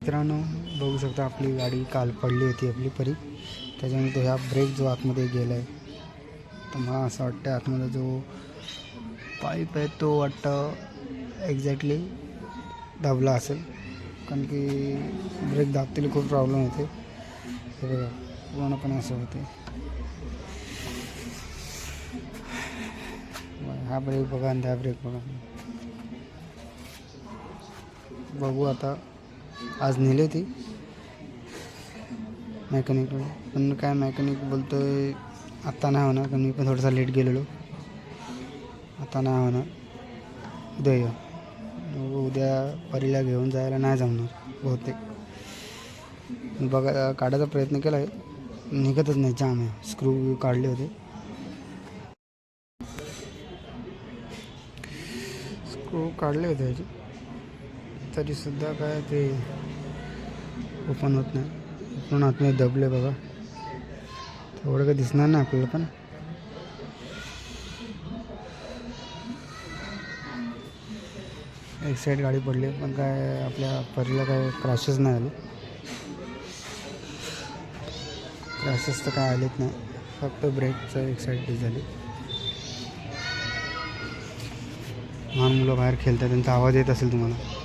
मित्रांनो बघू शकता आपली गाडी काल पडली होती आपली परी, त्याच्यामुळे तो ह्या ब्रेक जो आतमध्ये गेला आहे, तर मला असं वाटतं आतमध्ये जो पाईप आहे तो वाटतं एक्झॅक्टली दाबला असेल, कारण की ब्रेक दाबतील खूप प्रॉब्लेम होते. हे बघा पूर्णपणे असं होते. हा ब्रेक बघा आणि हा ब्रेक बघा. बघू आता, आज नेली होती मॅकॅनिककडे, पण काय मॅकॅनिक बोलतो आहे आत्ता नाही होणार, कारण मी पण थोडासा लेट गेलेलो. आता नाही होणार, उद्या ये. उद्या परीला घेऊन जायला नाही जमणार बहुतेक. बघा काढायचा प्रयत्न केला आहे, निघतच नाही, जाम आहे. स्क्रू काढले होते, स्क्रू काढले होते ह्याचे, तरीसुद्धा काय ते ओपन होत नाही. पण आतमध्ये दबले बघा, तेवढं काही दिसणार नाही आपल्याला, पण एक साईड गाडी पडली, पण काय आपल्या परीला काय क्रॅशेस नाही आले. क्रॅशेस तर काय आलेच नाही, फक्त ब्रेकचं एक साईड डिस झाली. लहान मुलं बाहेर खेळतात, त्यांचा आवाज येत असेल तुम्हाला.